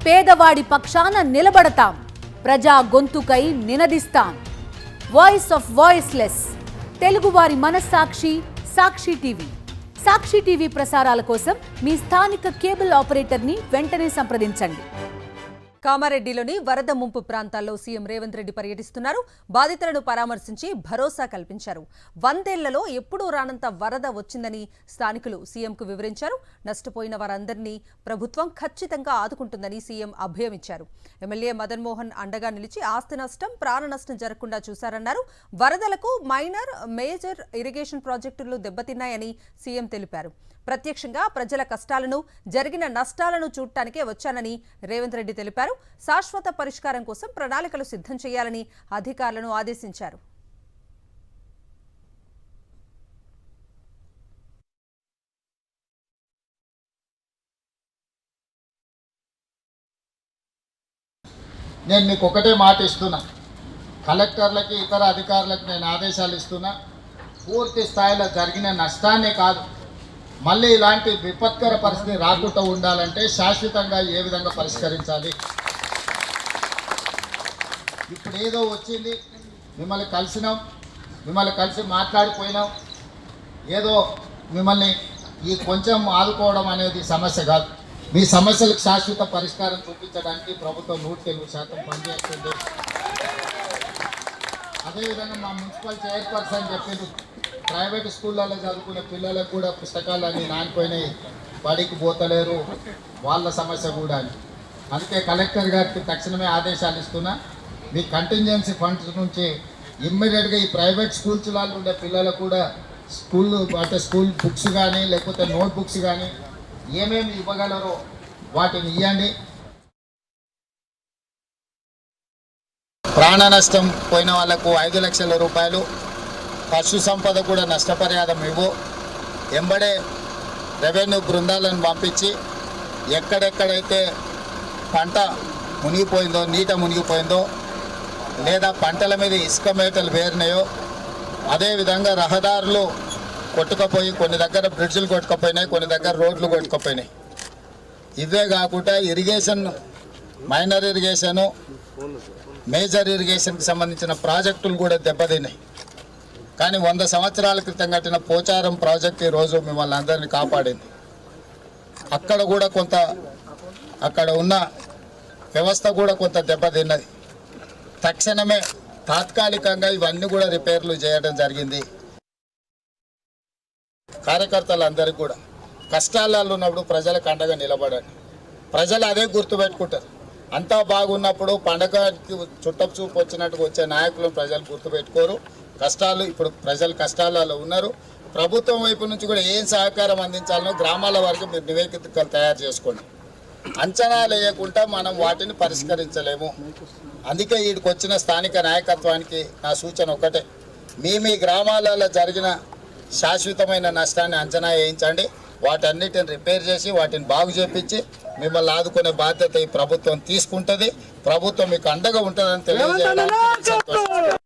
పేదవాడి పక్షాన నిలబడతాం, ప్రజా గొంతుకై నినదిస్తాం. వాయిస్ ఆఫ్ వాయిస్లెస్, తెలుగువారి మనస్సాక్షి సాక్షి టీవీ. సాక్షి టీవీ ప్రసారాల కోసం మీ స్థానిక కేబుల్ ఆపరేటర్ని వెంటనే సంప్రదించండి. కామారెడ్డిలోని వరద ముంపు ప్రాంతాల్లో సీఎం రేవంత్ రెడ్డి పర్యటిస్తున్నారు. బాధితులను పరామర్శించి భరోసా కల్పించారు. 100 ఏళ్లలో ఎప్పుడూ రానంత వరద వచ్చిందని స్థానికులు సీఎంకు వివరించారు. నష్టపోయిన వారందరినీ ప్రభుత్వం ఖచ్చితంగా ఆదుకుంటుందని సీఎం అభయమిచ్చారు. ఎమ్మెల్యే మదన్ మోహన్ అండగా నిలిచి ఆస్తి నష్టం, ప్రాణ నష్టం జరగకుండా చూశారన్నారు. వరదలకు మైనర్, మేజర్ ఇరిగేషన్ ప్రాజెక్టులు దెబ్బతిన్నాయని సీఎం తెలిపారు. ప్రత్యక్షంగా ప్రజల కష్టాలను, జరిగిన నష్టాలను చూడటానికే వచ్చానని రేవంత్ రెడ్డి తెలిపారు. శాశ్వత పరిష్కారం కోసం ప్రణాళికలు సిద్ధం చేయాలని అధికారులను ఆదేశించారు. నేను మీకు ఒకటే మాట ఇస్తున్నా, కలెక్టర్లకి ఇతర అధికారులకు నేను ఆదేశాలు ఇస్తున్నా. పూర్తి స్థాయిలో జరిగిన నష్టాన్నే కాదు, మళ్ళీ ఇలాంటి విపత్కర పరిస్థితి రాకుండా ఉండాలంటే శాశ్వతంగా ఏ విధంగా పరిష్కరించాలి. ఇప్పుడు ఏదో వచ్చింది, మిమ్మల్ని కలిసినాం, మిమ్మల్ని కలిసి మాట్లాడిపోయినాం, ఏదో మిమ్మల్ని ఈ కొంచెం ఆదుకోవడం అనేది సమస్య కాదు. మీ సమస్యలకు శాశ్వత పరిష్కారం చూపించడానికి ప్రభుత్వం 100% పనిచేస్తుంది. అదేవిధంగా మా మున్సిపల్ చైర్పర్సన్ చెప్పింది, ప్రైవేట్ స్కూళ్ళల్లో చదువుకునే పిల్లలకు కూడా పుస్తకాలన్నీ నానిపోయినాయి, బడికి పోతలేరు, వాళ్ళ సమస్య కూడా అని. అందుకే కలెక్టర్ గారికి తక్షణమే ఆదేశాలు ఇస్తున్నా, మీ కంటింజెన్సీ ఫండ్స్ నుంచి ఇమ్మీడియట్గా ఈ ప్రైవేట్ స్కూల్స్లో ఉండే పిల్లలకు కూడా స్కూల్ బుక్స్ కానీ లేకపోతే నోట్ బుక్స్ కానీ ఏమేమి ఇవ్వగలరో వాటిని ఇవ్వండి. ప్రాణ నష్టం పోయిన వాళ్లకు 5 లక్షల రూపాయలు, పశు సంపద కూడా నష్టపరిహారం ఇవ్వు. ఎంబడే రెవెన్యూ బృందాలను పంపించి ఎక్కడెక్కడైతే పంట మునిగిపోయిందో, నీట మునిగిపోయిందో, లేదా పంటల మీద ఇసుక మేటలు వేరినాయో, అదేవిధంగా రహదారులు కొట్టుకపోయి కొన్ని దగ్గర బ్రిడ్జ్లు కొట్టుకపోయినాయి, కొన్ని దగ్గర రోడ్లు కొట్టుకపోయినాయి. ఇవే కాకుండా ఇరిగేషన్, మైనర్ ఇరిగేషను, మేజర్ ఇరిగేషన్కి సంబంధించిన ప్రాజెక్టులు కూడా దెబ్బతిన్నాయి. కానీ 100 సంవత్సరాల క్రితం కట్టిన పోచారం ప్రాజెక్ట్ ఈరోజు మిమ్మల్ని అందరినీ కాపాడింది. అక్కడ కూడా కొంత, అక్కడ ఉన్న వ్యవస్థ కూడా కొంత దెబ్బతిన్నది. తక్షణమే తాత్కాలికంగా ఇవన్నీ కూడా రిపేర్లు చేయడం జరిగింది. కార్యకర్తలందరికీ కూడా కష్టాలలో ఉన్నప్పుడు ప్రజలకు అండగా నిలబడండి. ప్రజలు అదే గుర్తుపెట్టుకుంటారు. అంతా బాగున్నప్పుడు పండగకి చుట్టపు చూపు వచ్చినట్టుగా వచ్చే నాయకులను ప్రజలు గుర్తుపెట్టుకోరు. కష్టాలు, ఇప్పుడు ప్రజలు కష్టాలలో ఉన్నారు. ప్రభుత్వం వైపు నుంచి కూడా ఏం సహకారం అందించాలనో గ్రామాల వరకు మీరు నివేదికలు తయారు చేసుకోండి. అంచనాలు వేయకుండా మనం వాటిని పరిష్కరించలేము. అందుకే వీడికి వచ్చిన స్థానిక నాయకత్వానికి నా సూచన ఒకటే, మీ గ్రామాలలో జరిగిన శాశ్వతమైన నష్టాన్ని అంచనా వేయించండి. వాటన్నిటిని రిపేర్ చేసి వాటిని బాగు చేపించి మిమ్మల్ని ఆదుకునే బాధ్యత ఈ ప్రభుత్వం తీసుకుంటుంది. ప్రభుత్వం మీకు అండగా ఉంటుందని తెలియజేయాలని